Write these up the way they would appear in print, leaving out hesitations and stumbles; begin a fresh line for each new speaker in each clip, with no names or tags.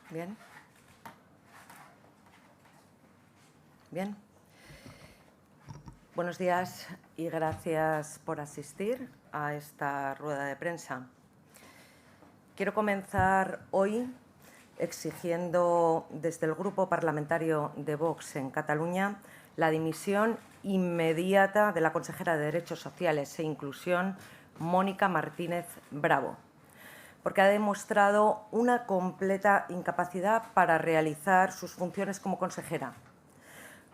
Bien. Bien. Buenos días y gracias por asistir a esta rueda de prensa. Quiero comenzar hoy exigiendo desde el Grupo Parlamentario de Vox en Cataluña la dimisión inmediata de la consejera de Derechos Sociales e Inclusión, Mónica Martínez Bravo, porque ha demostrado una completa incapacidad para realizar sus funciones como consejera,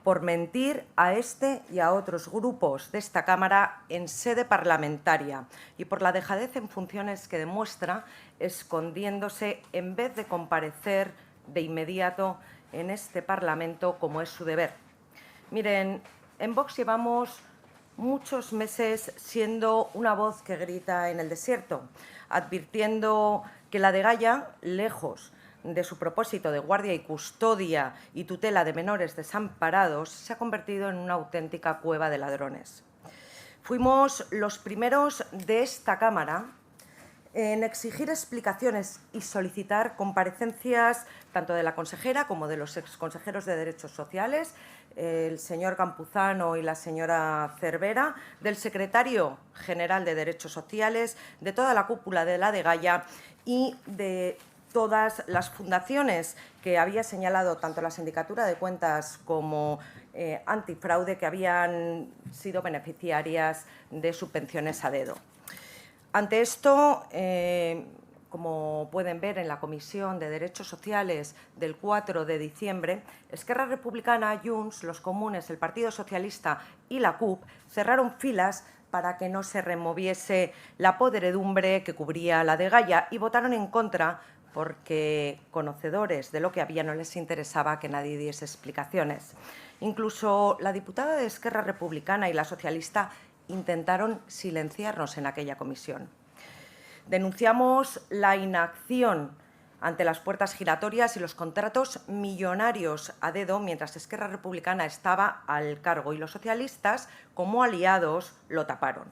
por mentir a este y a otros grupos de esta Cámara en sede parlamentaria y por la dejadez en funciones que demuestra escondiéndose en vez de comparecer de inmediato en este Parlamento como es su deber. Miren, en Vox llevamos muchos meses siendo una voz que grita en el desierto, advirtiendo que la degaya, lejos de su propósito de guardia y custodia y tutela de menores desamparados, se ha convertido en una auténtica cueva de ladrones. Fuimos los primeros de esta Cámara en exigir explicaciones y solicitar comparecencias tanto de la consejera como de los exconsejeros de Derechos Sociales, el señor Campuzano y la señora Cervera, del secretario general de Derechos Sociales, de toda la cúpula de la degaya y de todas las fundaciones que había señalado tanto la Sindicatura de Cuentas como Antifraude, que habían sido beneficiarias de subvenciones a dedo. Ante esto, como pueden ver en la Comisión de Derechos Sociales del 4 de diciembre, Esquerra Republicana, Junts, los Comunes, el Partido Socialista y la CUP cerraron filas para que no se removiese la podredumbre que cubría la degaya y votaron en contra porque, conocedores de lo que había, no les interesaba que nadie diese explicaciones. Incluso la diputada de Esquerra Republicana y la socialista intentaron silenciarnos en aquella comisión. Denunciamos la inacción ante las puertas giratorias y los contratos millonarios a dedo mientras Esquerra Republicana estaba al cargo y los socialistas, como aliados, lo taparon.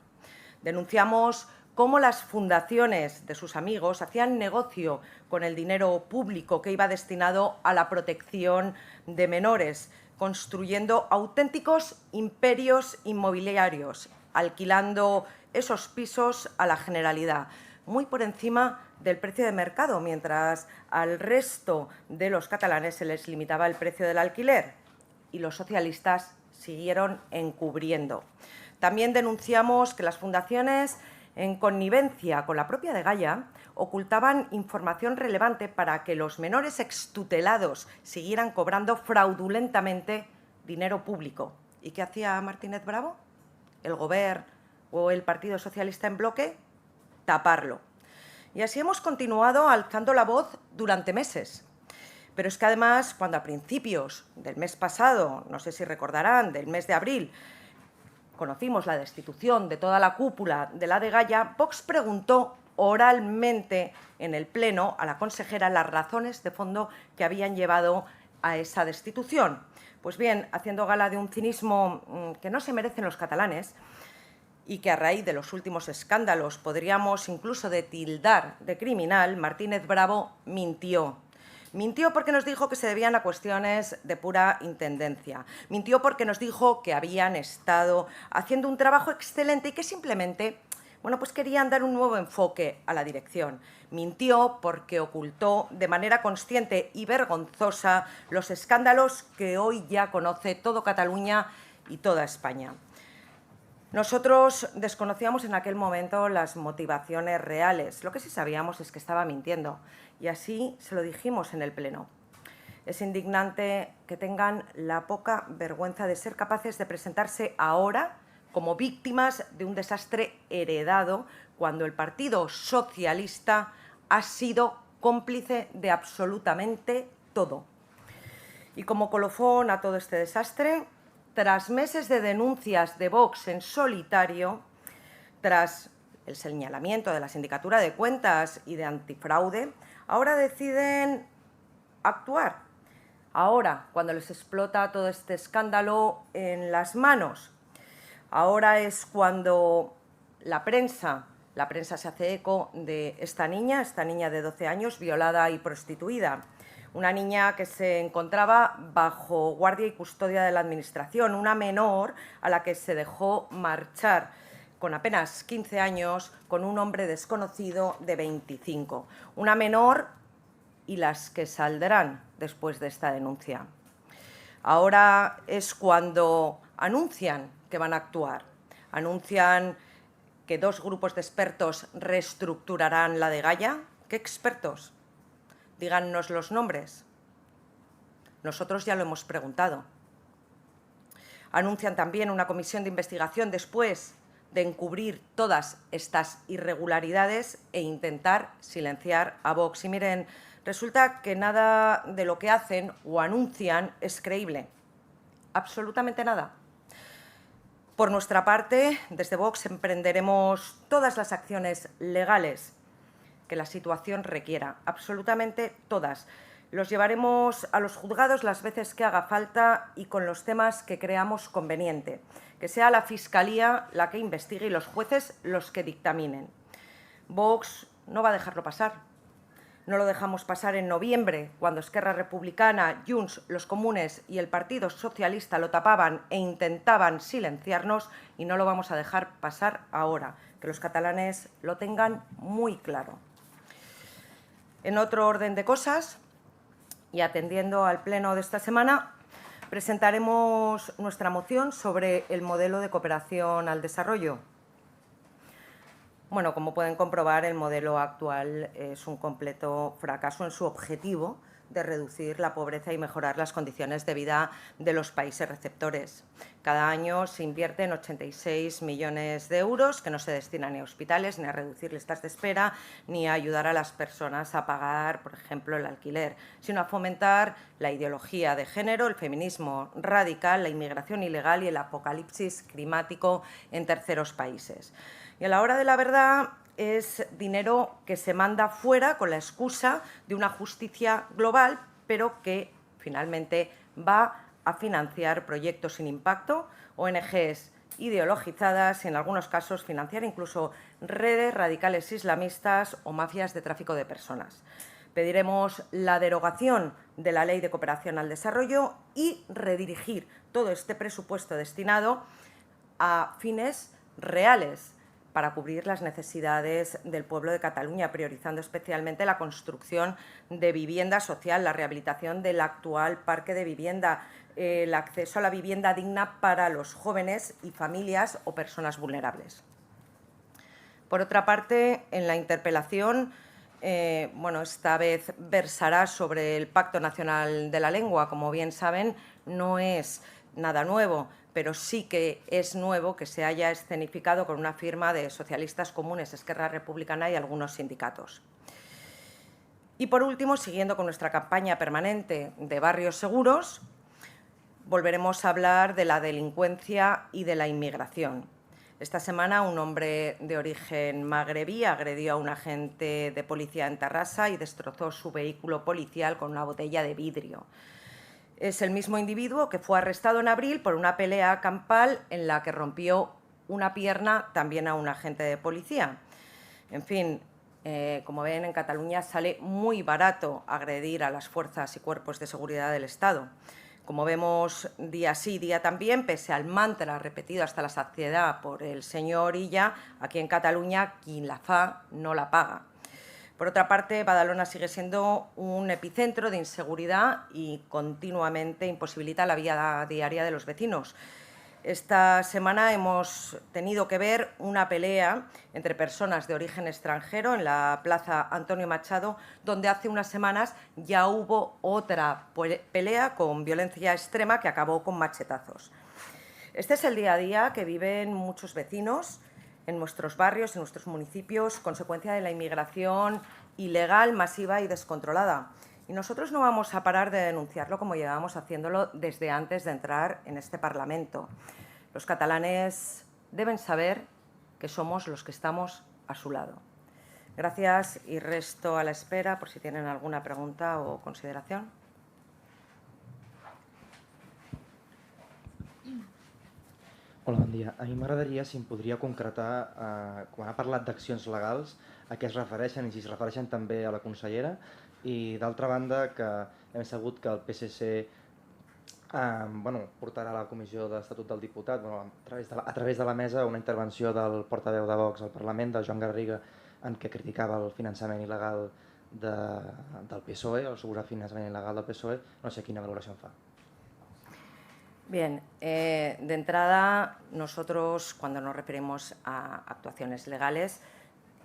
Denunciamos cómo las fundaciones de sus amigos hacían negocio con el dinero público que iba destinado a la protección de menores, construyendo auténticos imperios inmobiliarios, alquilando esos pisos a la Generalidad, muy por encima del precio de mercado, mientras al resto de los catalanes se les limitaba el precio del alquiler y los socialistas siguieron encubriendo. También denunciamos que las fundaciones, en connivencia con la propia degaya, ocultaban información relevante para que los menores extutelados siguieran cobrando fraudulentamente dinero público. ¿Y qué hacía Martínez Bravo? ¿El Gobierno o el Partido Socialista en bloque? Taparlo. Y así hemos continuado alzando la voz durante meses. Pero es que además, cuando a principios del mes pasado, no sé si recordarán, del mes de abril, conocimos la destitución de toda la cúpula de la degaya, Vox preguntó oralmente en el Pleno a la consejera las razones de fondo que habían llevado a esa destitución. Pues bien, haciendo gala de un cinismo que no se merecen los catalanes y que a raíz de los últimos escándalos podríamos incluso tildar de criminal, Martínez Bravo mintió. Mintió porque nos dijo que se debían a cuestiones de pura intendencia. Mintió porque nos dijo que habían estado haciendo un trabajo excelente y que simplemente, pues querían dar un nuevo enfoque a la dirección. Mintió porque ocultó de manera consciente y vergonzosa los escándalos que hoy ya conoce todo Cataluña y toda España. Nosotros desconocíamos en aquel momento las motivaciones reales. Lo que sí sabíamos es que estaba mintiendo y así se lo dijimos en el Pleno. Es indignante que tengan la poca vergüenza de ser capaces de presentarse ahora como víctimas de un desastre heredado cuando el Partido Socialista ha sido cómplice de absolutamente todo. Y como colofón a todo este desastre, tras meses de denuncias de Vox en solitario, tras el señalamiento de la Sindicatura de Cuentas y de Antifraude, ahora deciden actuar. Ahora, cuando les explota todo este escándalo en las manos. Ahora es cuando la prensa se hace eco de esta niña de 12 años, violada y prostituida. una niña que se encontraba bajo guardia y custodia de la Administración, una menor a la que se dejó marchar con apenas 15 años con un hombre desconocido de 25. Una menor y las que saldrán después de esta denuncia. Ahora es cuando anuncian que van a actuar. Anuncian que 2 grupos de expertos reestructurarán la Dgaia. ¿Qué expertos? Dígannos los nombres. Nosotros ya lo hemos preguntado. Anuncian también una comisión de investigación después de encubrir todas estas irregularidades e intentar silenciar a Vox. Y miren, resulta que nada de lo que hacen o anuncian es creíble. Absolutamente nada. Por nuestra parte, desde Vox emprenderemos todas las acciones legales que la situación requiera, absolutamente todas. Los llevaremos a los juzgados las veces que haga falta y con los temas que creamos conveniente. Que sea la Fiscalía la que investigue y los jueces los que dictaminen. Vox no va a dejarlo pasar. No lo dejamos pasar en noviembre, cuando Esquerra Republicana, Junts, los Comunes y el Partido Socialista lo tapaban e intentaban silenciarnos, y no lo vamos a dejar pasar ahora. Que los catalanes lo tengan muy claro. En otro orden de cosas, y atendiendo al pleno de esta semana, presentaremos nuestra moción sobre el modelo de cooperación al desarrollo. Bueno, como pueden comprobar, el modelo actual es un completo fracaso en su objetivo de reducir la pobreza y mejorar las condiciones de vida de los países receptores. Cada año se invierten 86 millones de euros que no se destinan ni a hospitales, ni a reducir listas de espera, ni a ayudar a las personas a pagar, por ejemplo, el alquiler, sino a fomentar la ideología de género, el feminismo radical, la inmigración ilegal y el apocalipsis climático en terceros países. Y a la hora de la verdad es dinero que se manda fuera con la excusa de una justicia global, pero que finalmente va a financiar proyectos sin impacto, ONGs ideologizadas y, en algunos casos, financiar incluso redes radicales islamistas o mafias de tráfico de personas. Pediremos la derogación de la Ley de Cooperación al Desarrollo y redirigir todo este presupuesto destinado a fines reales para cubrir las necesidades del pueblo de Cataluña, priorizando especialmente la construcción de vivienda social, la rehabilitación del actual parque de vivienda, el acceso a la vivienda digna para los jóvenes y familias o personas vulnerables. Por otra parte, en la interpelación, esta vez versará sobre el Pacto Nacional de la Lengua. Como bien saben, no es nada nuevo, pero sí que es nuevo que se haya escenificado con una firma de socialistas, Comunes, Esquerra Republicana y algunos sindicatos. Y, por último, siguiendo con nuestra campaña permanente de barrios seguros, volveremos a hablar de la delincuencia y de la inmigración. Esta semana, un hombre de origen magrebí agredió a un agente de policía en Tarrasa y destrozó su vehículo policial con una botella de vidrio. Es el mismo individuo que fue arrestado en abril por una pelea campal en la que rompió una pierna también a un agente de policía. En fin, como ven, en Cataluña sale muy barato agredir a las fuerzas y cuerpos de seguridad del Estado. Como vemos día sí, día también, pese al mantra repetido hasta la saciedad por el señor Illa, aquí en Cataluña, quien la fa no la paga. Por otra parte, Badalona sigue siendo un epicentro de inseguridad y continuamente imposibilita la vida diaria de los vecinos. Esta semana hemos tenido que ver una pelea entre personas de origen extranjero en la Plaza Antonio Machado, donde hace unas semanas ya hubo otra pelea con violencia extrema que acabó con machetazos. Este es el día a día que viven muchos vecinos en nuestros barrios, en nuestros municipios, consecuencia de la inmigración ilegal, masiva y descontrolada. Y nosotros no vamos a parar de denunciarlo como llevamos haciéndolo desde antes de entrar en este Parlamento. Los catalanes deben saber que somos los que estamos a su lado. Gracias y resto a la espera por si tienen alguna pregunta o consideración.
Hola, bon dia. A mi m'agradaria si em podria concretar, quan ha parlat d'accions legals, a què es refereixen i si es refereixen també a la consellera. I d'altra banda, que hem sabut que el PSC portarà a la Comissió d'Estatut del Diputat, a través de la mesa, una intervenció del portaveu de Vox al Parlament, de Joan Garriga, en què criticava el finançament il·legal del PSOE, el suposat finançament il·legal del PSOE. No sé quina valoració en fa.
Bien, de entrada, nosotros cuando nos referimos a actuaciones legales,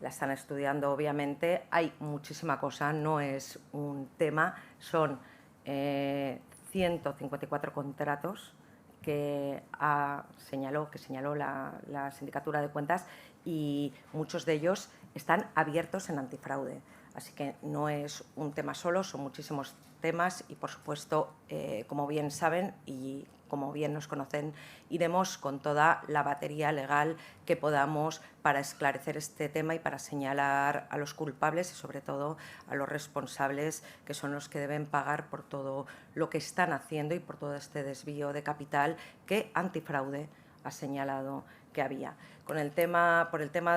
la están estudiando obviamente, hay muchísima cosa, no es un tema, son 154 contratos que señaló la Sindicatura de Cuentas y muchos de ellos están abiertos en antifraude. Así que no es un tema solo, son muchísimos temas y, por supuesto, como bien saben y como bien nos conocen, iremos con toda la batería legal que podamos para esclarecer este tema y para señalar a los culpables y, sobre todo, a los responsables, que son los que deben pagar por todo lo que están haciendo y por todo este desvío de capital que Antifraude ha señalado que había. Por el tema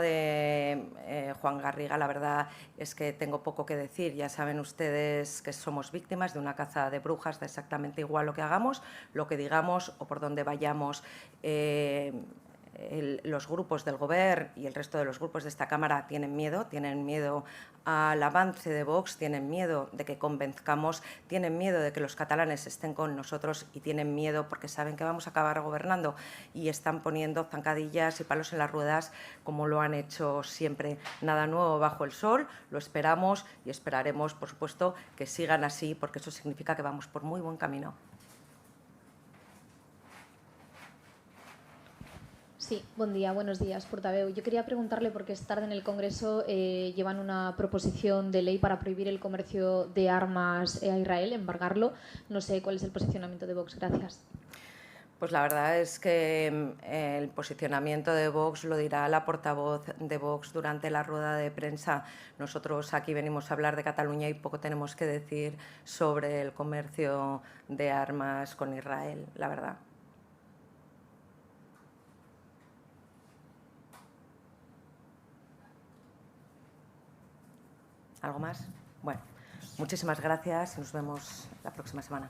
de Juan Garriga, la verdad es que tengo poco que decir. Ya saben ustedes que somos víctimas de una caza de brujas, de exactamente igual lo que hagamos, lo que digamos o por donde vayamos. Los grupos del Gobierno y el resto de los grupos de esta Cámara tienen miedo al avance de Vox, tienen miedo de que convenzcamos, tienen miedo de que los catalanes estén con nosotros y tienen miedo porque saben que vamos a acabar gobernando y están poniendo zancadillas y palos en las ruedas como lo han hecho siempre. Nada nuevo bajo el sol, lo esperamos y esperaremos, por supuesto, que sigan así porque eso significa que vamos por muy buen camino.
Sí, buen día, buenos días, portaveu. Yo quería preguntarle, porque esta tarde en el Congreso llevan una proposición de ley para prohibir el comercio de armas a Israel, embargarlo. No sé cuál es el posicionamiento de Vox. Gracias.
Pues la verdad es que el posicionamiento de Vox lo dirá la portavoz de Vox durante la rueda de prensa. Nosotros aquí venimos a hablar de Cataluña y poco tenemos que decir sobre el comercio de armas con Israel, la verdad. ¿Algo más? Bueno, muchísimas gracias y nos vemos la próxima semana.